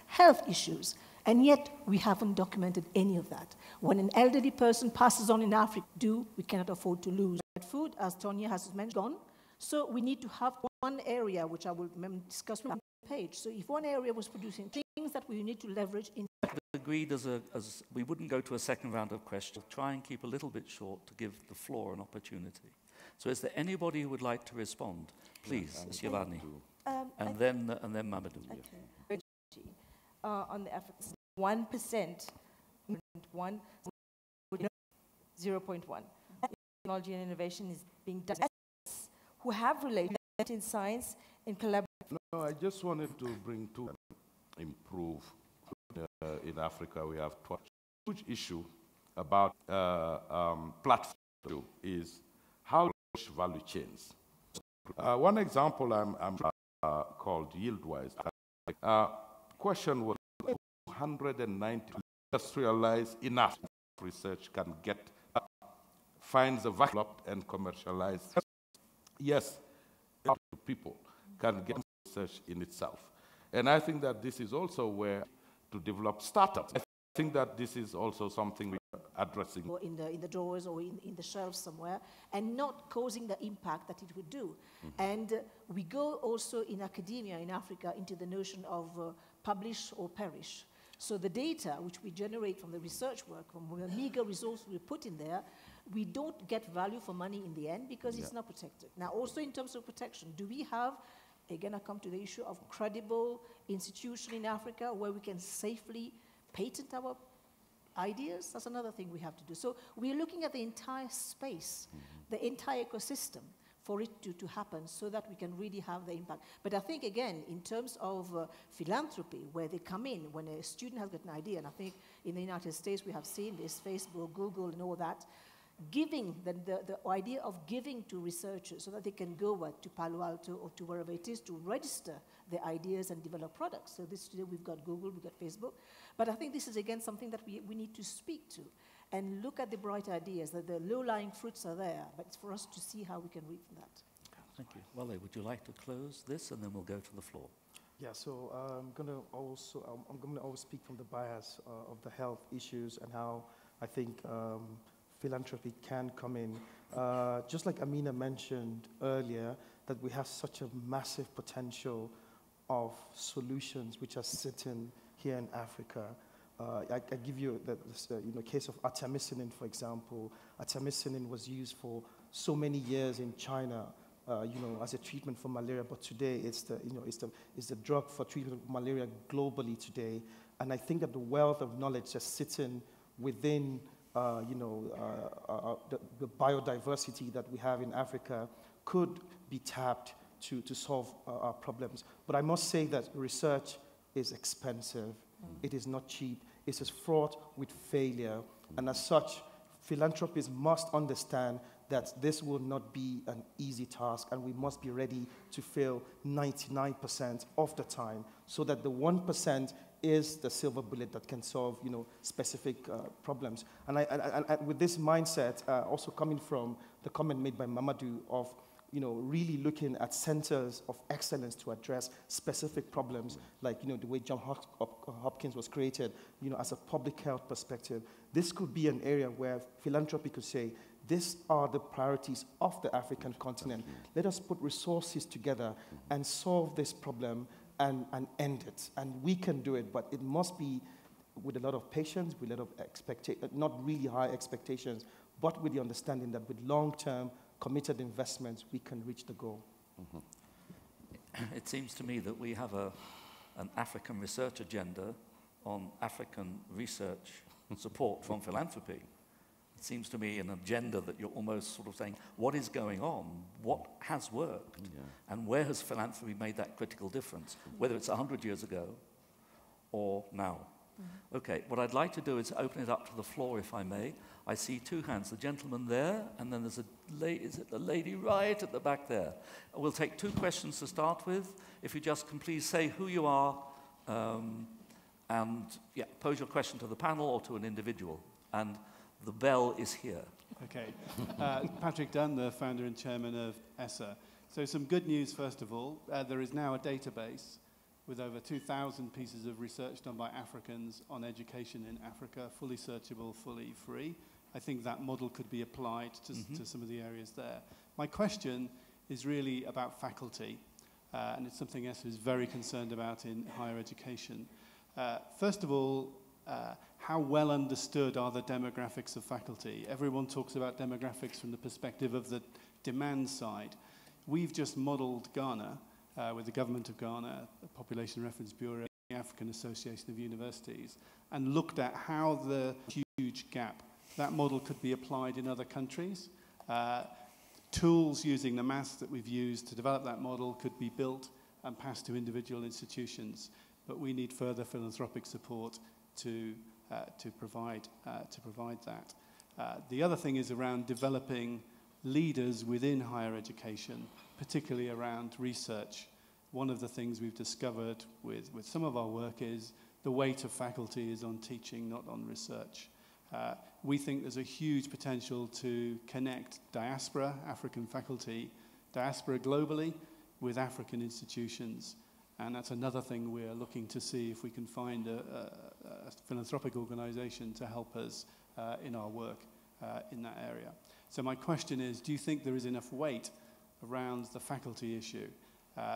health issues, and yet we haven't documented any of that. When an elderly person passes on in Africa, we cannot afford to lose. Food, as Tonya has mentioned, gone. So we need to have one area, which I will discuss on the page. So if one area was producing things that we need to leverage in... Agreed as we wouldn't go to a second round of questions. Try and keep a little bit short to give the floor an opportunity. So is there anybody who would like to respond? Please, Shivani. And then Mamadou. Okay. On the African 1%, 0.1. Technology and innovation is being done. Who have related in science in collaboration. No, I just wanted to bring to improve. In Africa, we have a huge issue about platform is how to push value chains. One example I'm called YieldWise. Question was 190 industrialize enough research can get finds a vacuum and commercialize. Yes, people can get research in itself. And I think that this is also where to develop startups. I think that this is also something we're addressing. Or in the drawers or in the shelves somewhere, and not causing the impact that it would do. And we go also in academia in Africa into the notion of publish or perish. So the data which we generate from the research work, from the meager resources we put in there, we don't get value for money in the end because it's not protected. Now also in terms of protection, do we have, again I come to the issue of credible institution in Africa where we can safely patent our ideas? That's another thing we have to do. So we're looking at the entire space, the entire ecosystem for it to happen so that we can really have the impact. But I think, again, in terms of philanthropy, where they come in, when a student has got an idea, and I think in the United States we have seen this, Facebook, Google, and all that, giving, the idea of giving to researchers so that they can go to Palo Alto or to wherever it is to register their ideas and develop products. So this today we've got Google, we've got Facebook. But I think this is, again, something that we need to speak to and look at the bright ideas, that the low-lying fruits are there, but it's for us to see how we can reap from that. Thank you. Wale, would you like to close this, and then we'll go to the floor? Yeah, so I'm going to also speak from the bias of the health issues and how I think philanthropy can come in. Just like Amina mentioned earlier, that we have such a massive potential of solutions which are sitting here in Africa. I give you the case of artemisinin, for example. Artemisinin was used for so many years in China, as a treatment for malaria. But today, it's the drug for treatment of malaria globally today. And I think that the wealth of knowledge just sitting within, the biodiversity that we have in Africa could be tapped to solve our problems. But I must say that research is expensive. It is not cheap. It is fraught with failure. And as such, philanthropists must understand that this will not be an easy task, and we must be ready to fail 99% of the time, so that the 1% is the silver bullet that can solve, specific problems. And with this mindset, also coming from the comment made by Mamadou of, really looking at centers of excellence to address specific problems, like, the way Johns Hopkins was created, as a public health perspective. This could be an area where philanthropy could say, these are the priorities of the African continent. Let us put resources together and solve this problem and end it. And we can do it, but it must be with a lot of patience, with a lot of not really high expectations, but with the understanding that with long-term committed investments, we can reach the goal. It seems to me that we have an African research agenda on African research support from philanthropy. It seems to me an agenda that you're almost sort of saying, what is going on? What has worked? And where has philanthropy made that critical difference? Whether it's 100 years ago or now. Okay, what I'd like to do is open it up to the floor, if I may. I see two hands, the gentleman there, and then there's the lady right at the back there. We'll take two questions to start with. If you just can please say who you are, and pose your question to the panel or to an individual. And the bell is here. Okay. Patrick Dunn, the founder and chairman of ESSA. So some good news, first of all. There is now a database with over 2,000 pieces of research done by Africans on education in Africa, fully searchable, fully free. I think that model could be applied to some of the areas there. My question is really about faculty, and it's something ESSA is very concerned about in higher education. First of all, how well understood are the demographics of faculty? Everyone talks about demographics from the perspective of the demand side. We've just modeled Ghana with the government of Ghana, the Population Reference Bureau, the African Association of Universities, and looked at how the huge gap, that model could be applied in other countries. Tools using the maths that we've used to develop that model could be built and passed to individual institutions, but we need further philanthropic support to provide that. The other thing is around developing leaders within higher education, particularly around research. One of the things we've discovered with some of our work is the weight of faculty is on teaching, not on research. We think there's a huge potential to connect diaspora, African faculty, diaspora globally, with African institutions. And that's another thing we're looking to see if we can find a philanthropic organization to help us in our work in that area. So my question is, do you think there is enough weight around the faculty issue?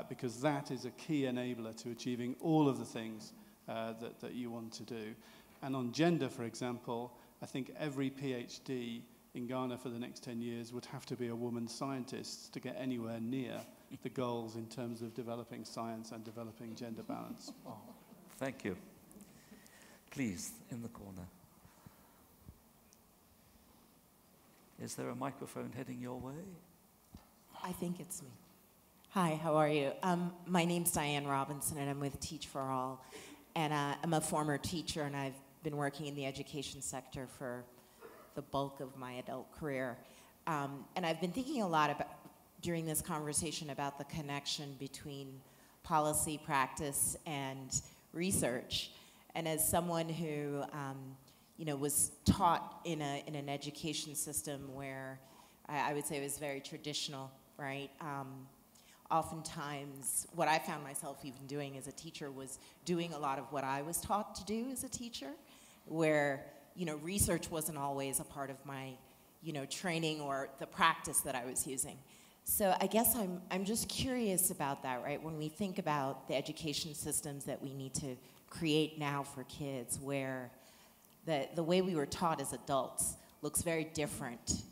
Because that is a key enabler to achieving all of the things that you want to do. And on gender, for example, I think every PhD in Ghana for the next 10 years would have to be a woman scientist to get anywhere near the goals in terms of developing science and developing gender balance. Oh, thank you. Please, in the corner. Is there a microphone heading your way? I think it's me. Hi, how are you? My name's Diane Robinson, and I'm with Teach for All. And I'm a former teacher, and I've been working in the education sector for the bulk of my adult career. And I've been thinking a lot about, during this conversation, about the connection between policy, practice, and research. And as someone who was taught in an education system where I would say it was very traditional, right? Oftentimes, what I found myself even doing as a teacher was doing a lot of what I was taught to do as a teacher, where research wasn't always a part of my training or the practice that I was using. So I guess I'm just curious about that, right? When we think about the education systems that we need to create now for kids, where the way we were taught as adults looks very different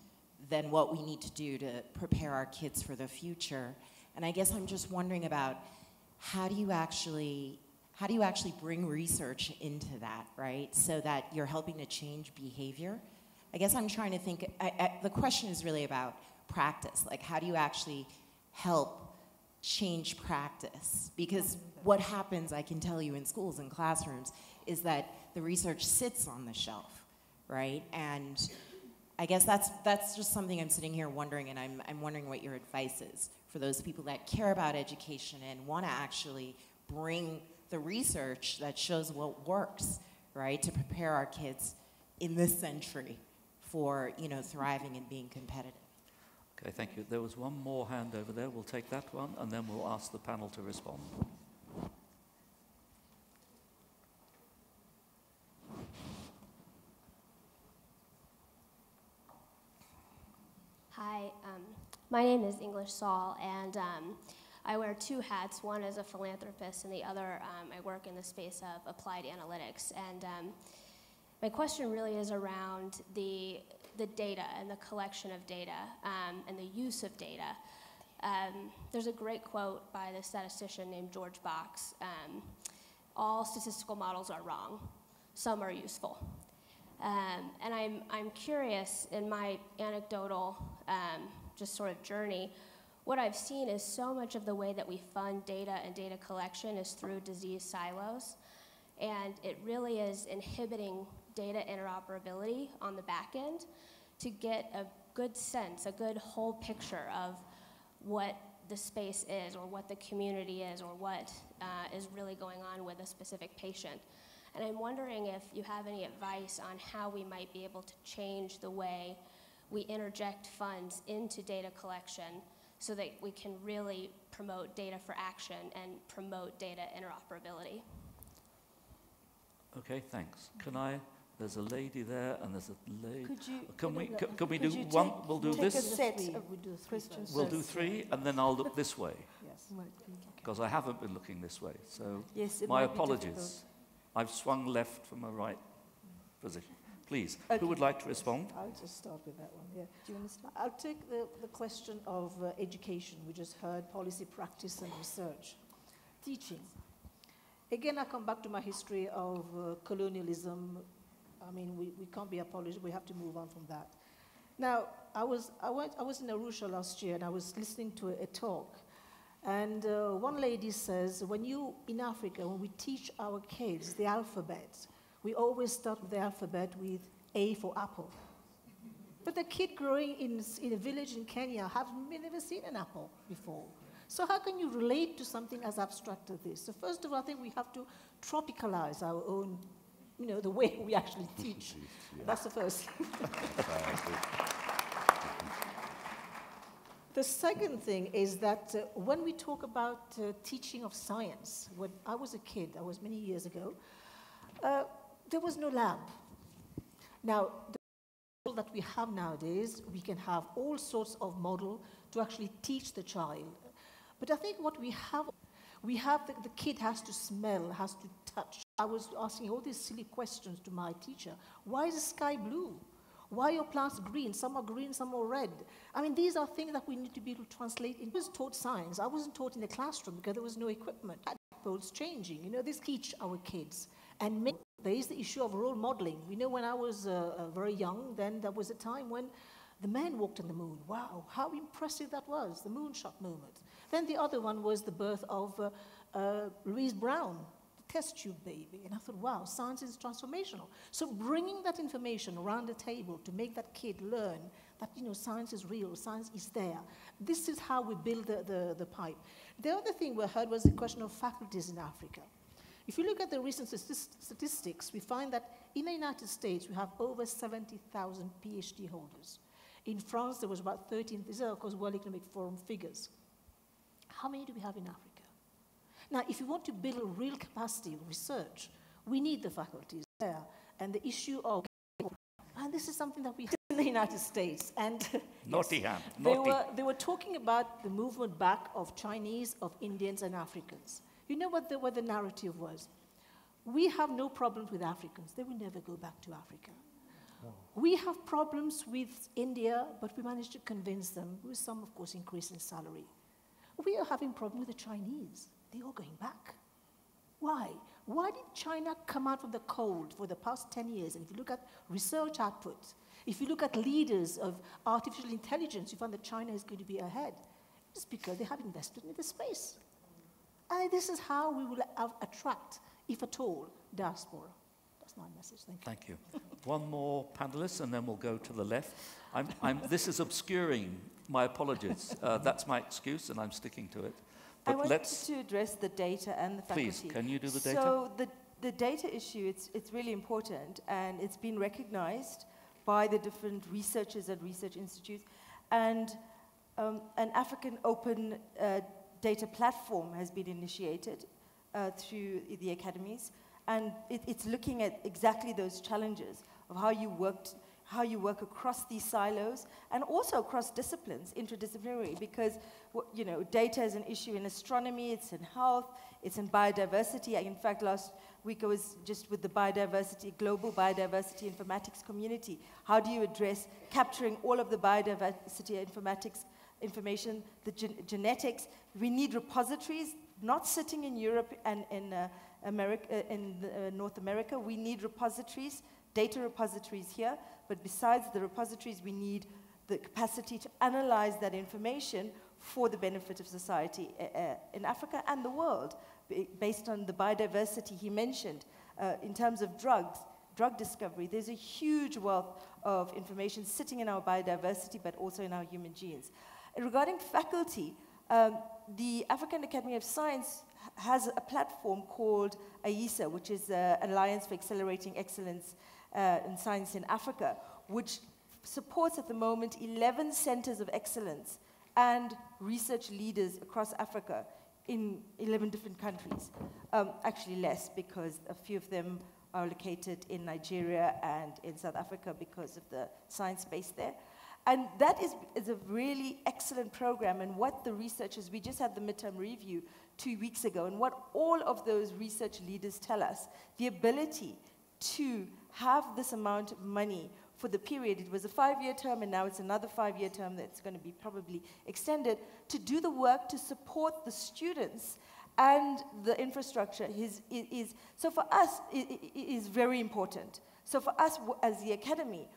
than what we need to do to prepare our kids for the future. And I guess I'm just wondering about how do you actually bring research into that, right? So that you're helping to change behavior. I guess I'm trying to think, the question is really about practice. Like, how do you actually help change practice? Because what happens, I can tell you, in schools and classrooms, is that the research sits on the shelf, right? And I guess that's just something I'm sitting here wondering, and I'm wondering what your advice is for those people that care about education and want to actually bring the research that shows what works, right, to prepare our kids in this century for, thriving and being competitive. Okay, thank you. There was one more hand over there. We'll take that one, and then we'll ask the panel to respond. Hi, my name is English Saul, and I wear two hats. One as a philanthropist, and the other, I work in the space of applied analytics. And my question really is around the data and the collection of data and the use of data. There's a great quote by the statistician named George Box. All statistical models are wrong. Some are useful. And I'm curious, in my anecdotal just sort of journey, what I've seen is so much of the way that we fund data and data collection is through disease silos. And it really is inhibiting data interoperability on the back end to get a good sense, a good whole picture of what the space is or what the community is or what is really going on with a specific patient. And I'm wondering if you have any advice on how we might be able to change the way we interject funds into data collection so that we can really promote data for action and promote data interoperability. Okay, thanks. There's a lady there, and there's a lady. Can we do one? We'll do this. We'll do questions. We'll do three, and then I'll look this way, Yes. because I haven't been looking this way. So Yes, it my might be apologies. difficult. I've swung left from a right position. Please, Okay. who would like to respond? I'll just start with that one, yeah. Do you want to start? I'll take the question of education. We just heard policy, practice, and research. Teaching. Again, I come back to my history of colonialism. I mean, we can't be apologized. We have to move on from that. Now, I was in Arusha last year, and I was listening to a talk. And one lady says, in Africa, when we teach our kids the alphabet, we always start with the alphabet with A for apple. But the kid growing in a village in Kenya have never seen an apple before. So how can you relate to something as abstract as this? So first of all, I think we have to tropicalize our own, the way we actually teach. Yeah. That's the first. The second thing is that when we talk about teaching of science, when I was a kid, that was many years ago, there was no lab. Now, the model that we have nowadays, we can have all sorts of model to actually teach the child. But I think what we have the kid has to smell, has to touch. I was asking all these silly questions to my teacher. Why is the sky blue? Why are your plants green? Some are green, some are red. I mean, these are things that we need to be able to translate. I was taught science. I wasn't taught in the classroom because there was no equipment. It's changing. This teach our kids. And there is the issue of role modeling. When I was very young, then there was a time when the man walked on the moon. Wow, how impressive that was, the moonshot moment. Then the other one was the birth of Louise Brown, the test tube baby. And I thought, wow, science is transformational. So bringing that information around the table to make that kid learn that, science is real, science is there. This is how we build the pipe. The other thing we heard was the question of faculties in Africa. If you look at the recent statistics, we find that in the United States, we have over 70,000 PhD holders. In France, there was about 13. These are, of course, World Economic Forum figures. How many do we have in Africa? Now, if you want to build a real capacity of research, we need the faculties there. And the issue of, and this is something that we have in the United States. And naughty hand. They were talking about the movement back of Chinese, of Indians, and Africans. You know what the narrative was? We have no problems with Africans. They will never go back to Africa. Oh. We have problems with India, but we managed to convince them, with some, of course, increase in salary. We are having problems with the Chinese. They are going back. Why? Why did China come out from the cold for the past 10 years? And if you look at research output, if you look at leaders of artificial intelligence, you find that China is going to be ahead. It's because they have invested in the space. And this is how we will attract, if at all, diaspora. That's my message. Thank you. Thank you. One more panelist, and then we'll go to the left. This is obscuring. My apologies. That's my excuse, and I'm sticking to it. But I wanted to address the data and the faculty. Please, can you do the data? So the data issue, it's really important, and it's been recognized by the different researchers at research institutes. And an African open data platform has been initiated through the academies, and it's looking at exactly those challenges of how you work across these silos and also across disciplines, interdisciplinary, because data is an issue in astronomy, it's in health, it's in biodiversity. In fact, last week I was just with the global biodiversity informatics community. How do you address capturing all of the biodiversity informatics information, the genetics? We need repositories, not sitting in Europe and in North America. We need repositories, data repositories here, but besides the repositories, we need the capacity to analyze that information for the benefit of society in Africa and the world, based on the biodiversity he mentioned. In terms of drug discovery, there's a huge wealth of information sitting in our biodiversity, but also in our human genes. Regarding faculty, the African Academy of Science has a platform called AISA, which is Alliance for Accelerating Excellence in Science in Africa, which supports at the moment 11 centers of excellence and research leaders across Africa in 11 different countries. Actually less, because a few of them are located in Nigeria and in South Africa because of the science base there. And that is a really excellent program, and what the researchers, we just had the midterm review 2 weeks ago, and what all of those research leaders tell us, the ability to have this amount of money for the period, it was a 5-year term, and now it's another 5-year term that's going to be probably extended, to do the work to support the students and the infrastructure so for us, it is very important. So for us as the academy,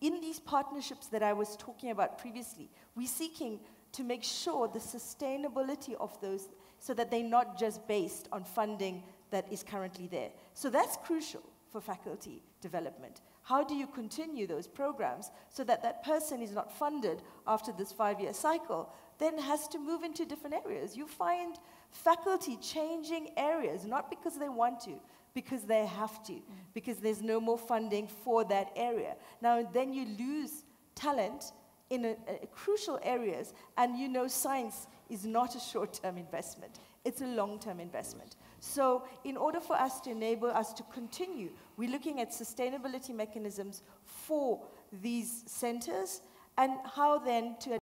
in these partnerships that I was talking about previously, we're seeking to make sure the sustainability of those, so that they're not just based on funding that is currently there. So that's crucial for faculty development. How do you continue those programs so that that person is not funded after this 5-year cycle, then has to move into different areas? You find faculty changing areas, not because they want to, because they have to, because there's no more funding for that area. Now, then you lose talent in crucial areas, and you know science is not a short-term investment. It's a long-term investment. So in order for us to enable us to continue, we're looking at sustainability mechanisms for these centers, and how then to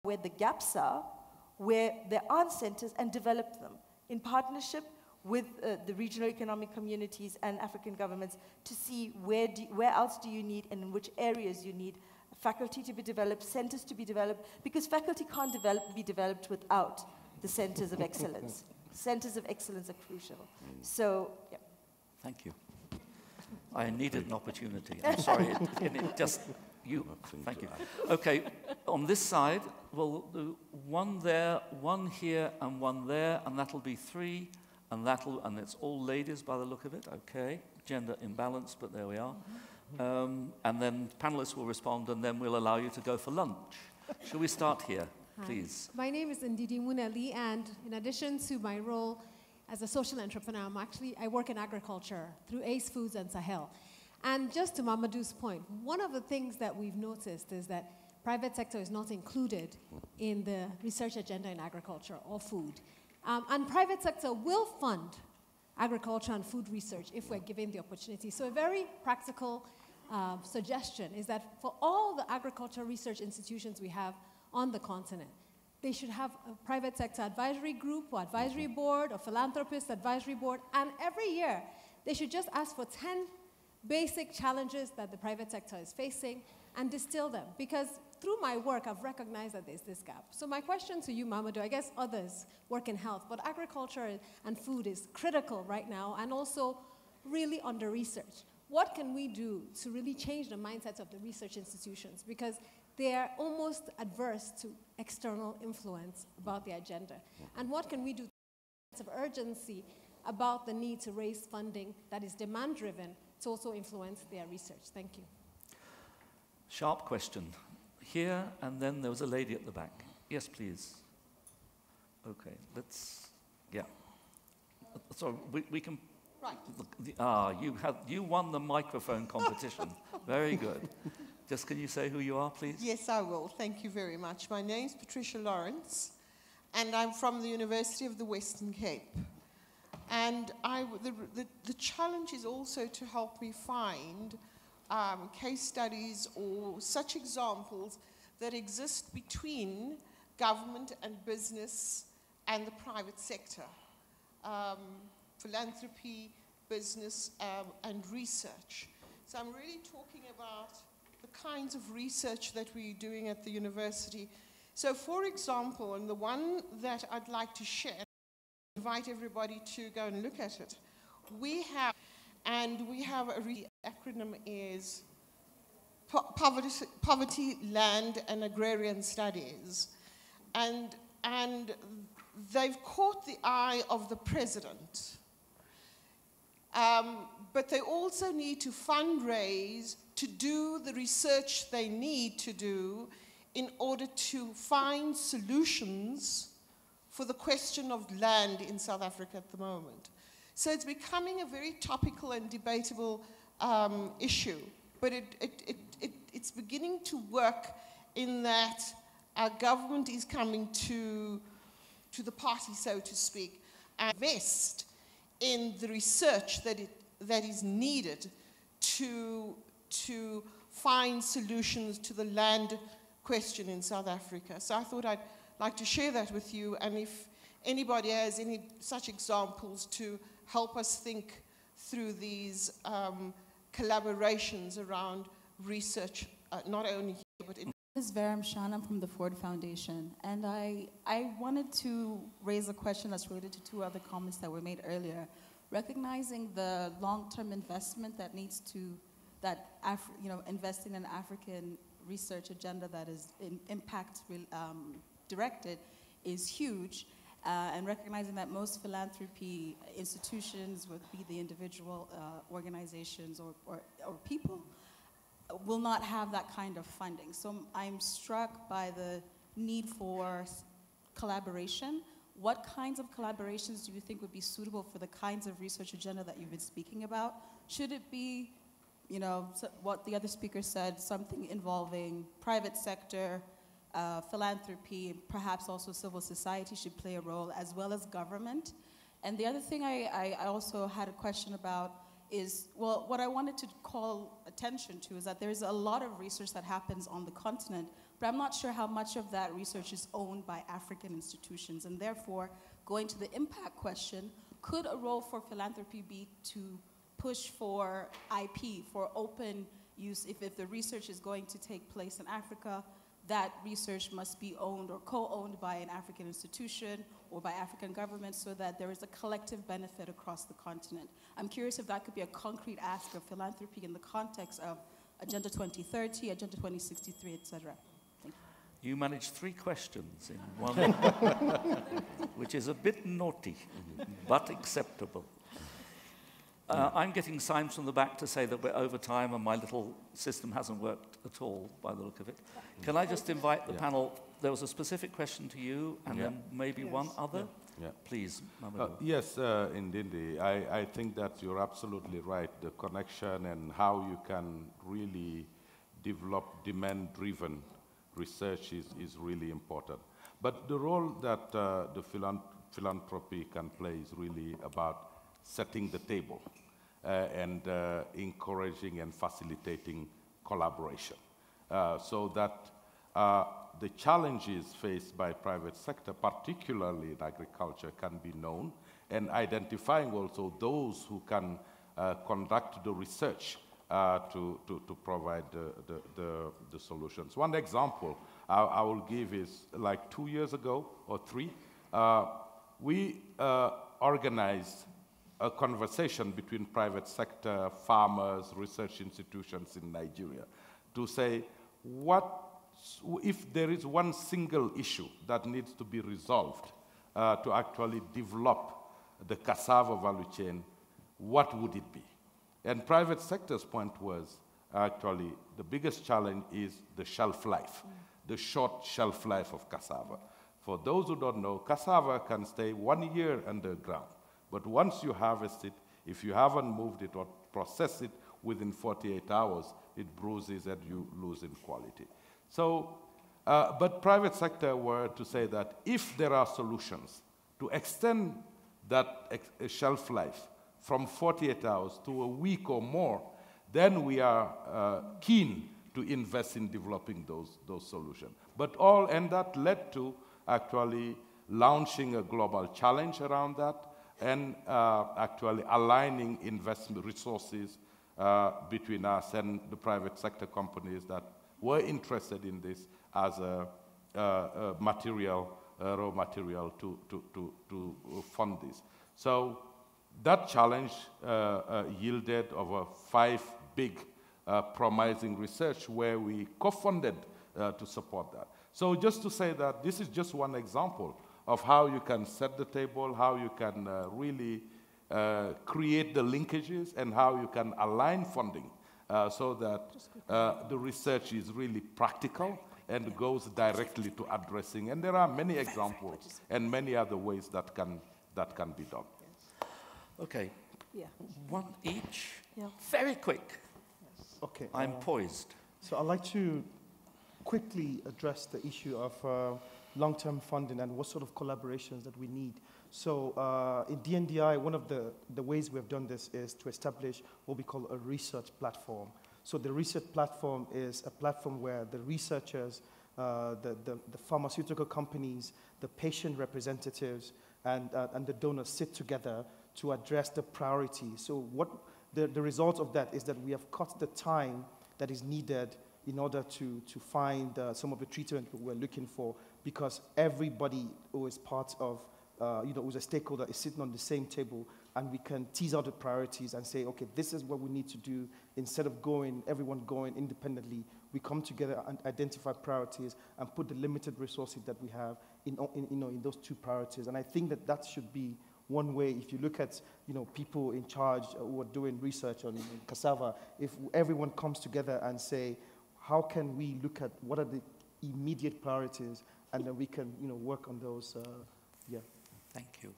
where the gaps are, where there aren't centers, and develop them in partnership with the regional economic communities and African governments to see where else do you need and in which areas you need faculty to be developed, centers to be developed, because faculty can't be developed without the centers of excellence. Centers of excellence are crucial. So, yeah. Thank you. I needed an opportunity. I'm sorry, it just, thank you. Okay, on this side, we'll do one there, one here, and one there, and that'll be 3. And it's all ladies by the look of it, okay. Gender imbalance, but there we are. And then panelists will respond, and then we'll allow you to go for lunch. Shall we start here, please? My name is Ndidi Muneli, and in addition to my role as a social entrepreneur, I work in agriculture through ACE Foods and Sahel. And just to Mamadou's point, one of the things that we've noticed is that private sector is not included in the research agenda in agriculture or food. And private sector will fund agriculture and food research if we're given the opportunity. So a very practical suggestion is that for all the agriculture research institutions we have on the continent, they should have a private sector advisory group or advisory board or philanthropist advisory board, and every year they should just ask for 10 basic challenges that the private sector is facing and distill them, because through my work, I've recognized that there's this gap. So my question to you, Mamadou, I guess others work in health, but agriculture and food is critical right now and also really under-researched. What can we do to really change the mindsets of the research institutions? Because they are almost adverse to external influence about the agenda. And what can we do to of urgency about the need to raise funding that is demand-driven to also influence their research? Thank you. Sharp question. Here, and then there was a lady at the back. Yes, please. Okay, yeah. So we can... Right. You won the microphone competition. Very good. Just can you say who you are, please? Yes, I will. Thank you very much. My name's Patricia Lawrence, and I'm from the University of the Western Cape. And the challenge is also to help me find case studies or such examples that exist between government and business and the private sector. Philanthropy, business, and research. So I'm really talking about the kinds of research that we're doing at the university. So for example, and the one that I'd like to share, invite everybody to go and look at it, we have a acronym is Poverty, Land, and Agrarian Studies. And they've caught the eye of the president. But they also need to fundraise to do the research they need to do in order to find solutions for the question of land in South Africa at the moment. So it's becoming a very topical and debatable issue, but it's beginning to work in that our government is coming to the party, so to speak, and invest in the research that is needed to find solutions to the land question in South Africa. So I thought I'd like to share that with you, and if anybody has any such examples to help us think through these collaborations around research, not only here, but in... This is Varam Shan. I'm from the Ford Foundation, and I wanted to raise a question that's related to two other comments that were made earlier. Recognizing the long-term investment that needs to, investing in an African research agenda that is impact directed is huge, and recognizing that most philanthropy institutions, whether it be the individual organizations or people, will not have that kind of funding. So I'm struck by the need for collaboration. What kinds of collaborations do you think would be suitable for the kinds of research agenda that you've been speaking about? Should it be, what the other speaker said, something involving private sector, philanthropy, and perhaps also civil society should play a role, as well as government? And the other thing I also had a question about is, well, what I wanted to call attention to is that there's a lot of research that happens on the continent, but I'm not sure how much of that research is owned by African institutions. And therefore, going to the impact question, could a role for philanthropy be to push for IP, for open use? If the research is going to take place in Africa, that research must be owned or co-owned by an African institution or by African governments, so that there is a collective benefit across the continent. I'm curious if that could be a concrete ask of philanthropy in the context of Agenda 2030, Agenda 2063, et cetera. Thank you. You managed 3 questions in one, which is a bit naughty, but acceptable. I'm getting signs from the back to say that we're over time and my little system hasn't worked at all by the look of it. Can I just invite the panel? There was a specific question to you and then maybe one other. Yeah. Please, Mamadou. Yes, indeed. I think that you're absolutely right. The connection and how you can really develop demand-driven research is really important. But the role that the philanthropy can play is really about setting the table and encouraging and facilitating collaboration, so that the challenges faced by private sector, particularly in agriculture, can be known, and identifying also those who can conduct the research to provide the solutions. One example I will give is, like 2 years ago or 3, we organized a conversation between private sector, farmers, research institutions in Nigeria to say, if there is one single issue that needs to be resolved to actually develop the cassava value chain, what would it be? And private sector's point was, actually, the biggest challenge is the shelf life, the short shelf life of cassava. For those who don't know, cassava can stay 1 year underground. But once you harvest it, if you haven't moved it or processed it within 48 hours, it bruises and you lose in quality. So, but private sector were to say that if there are solutions to extend that shelf life from 48 hours to a week or more, then we are keen to invest in developing those solutions. And that led to actually launching a global challenge around that, and actually aligning investment resources between us and the private sector companies that were interested in this as a raw material to fund this. So that challenge yielded over 5 big promising research where we co-funded to support that. So just to say that this is just one example of how you can set the table, how you can really create the linkages, and how you can align funding so that the research is really practical and goes directly to addressing. And there are many examples and many other ways that can be done. Okay. Yeah. One each. Yeah. Very quick. Okay. I'm poised. So I'd like to quickly address the issue of long-term funding and what sort of collaborations that we need. So in DNDi, one of the ways we have done this is to establish what we call a research platform. So the research platform is a platform where the researchers, the pharmaceutical companies, the patient representatives, and the donors sit together to address the priorities. So what the result of that is that we have cut the time that is needed in order to find some of the treatment we're looking for, because everybody who is part of, who's a stakeholder is sitting on the same table, and we can tease out the priorities and say, okay, this is what we need to do. Instead of everyone going independently, we come together and identify priorities and put the limited resources that we have in those two priorities. And I think that should be one way. If you look at people in charge who are doing research on cassava, if everyone comes together and say, how can we look at what are the immediate priorities, and then we can work on those. Yeah. Thank you.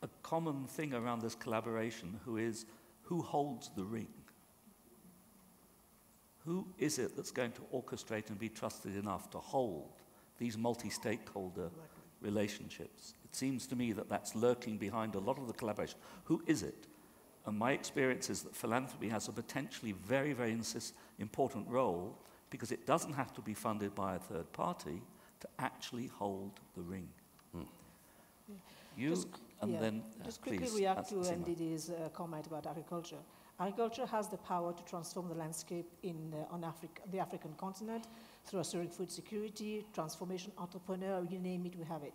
A common thing around this collaboration who holds the ring? Who is it that's going to orchestrate and be trusted enough to hold these multi-stakeholder relationships? It seems to me that that's lurking behind a lot of the collaboration. Who is it? And my experience is that philanthropy has a potentially very, very important role, because it doesn't have to be funded by a third party to actually hold the ring. Just quickly please, react to Ndidi's comment about agriculture. Agriculture has the power to transform the landscape on the African continent through assuring food security, transformation entrepreneur, you name it, we have it.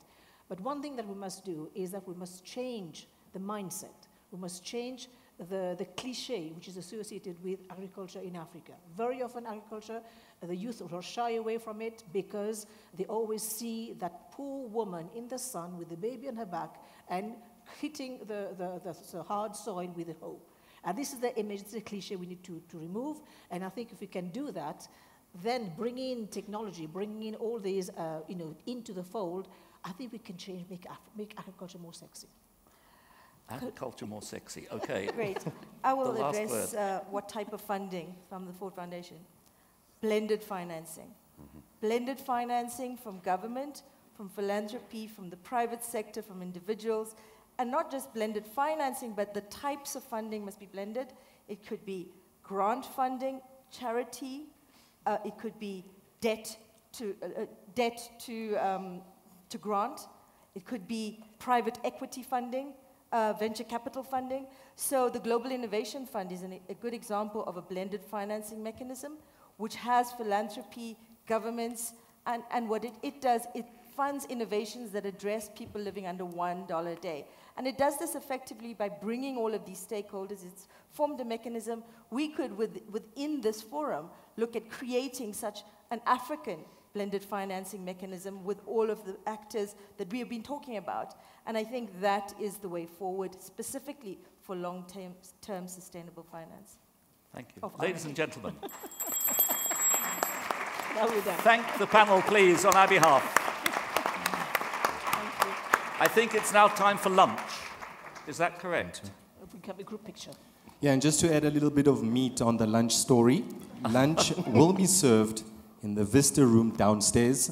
But one thing that we must do is that we must change the mindset. We must change the cliche which is associated with agriculture in Africa. Very often agriculture, the youth will shy away from it because they always see that poor woman in the sun with the baby on her back and hitting the hard soil with a hoe. And this is the image, this is a cliche we need to remove. And I think if we can do that, then bring in technology, bringing in all these into the fold, I think we can change, make agriculture more sexy. Agriculture more sexy, okay. Great. I will address what type of funding from the Ford Foundation. Blended financing. Mm-hmm. Blended financing from government, from philanthropy, from the private sector, from individuals, and not just blended financing, but the types of funding must be blended. It could be grant funding, charity, it could be debt to grant, it could be private equity funding, venture capital funding. So the Global Innovation Fund is a good example of a blended financing mechanism, which has philanthropy, governments, and what it does, it funds innovations that address people living under $1 a day. And it does this effectively by bringing all of these stakeholders. It's formed a mechanism. We could, within this forum, look at creating such an African blended financing mechanism with all of the actors that we have been talking about. And I think that is the way forward, specifically for long-term sustainable finance. Thank you. Ladies and gentlemen, thank the panel, please, on our behalf. Thank you. I think it's now time for lunch. Is that correct? If we can have a group picture. Yeah, and just to add a little bit of meat on the lunch story, lunch will be served in the Vista Room downstairs.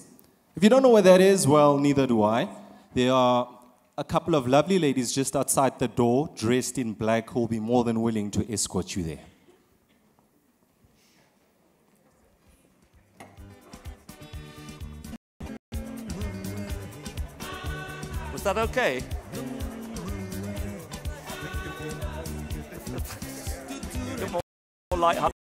If you don't know where that is, well, neither do I. There are a couple of lovely ladies just outside the door, dressed in black, who will be more than willing to escort you there. Was that okay? More light-hearted.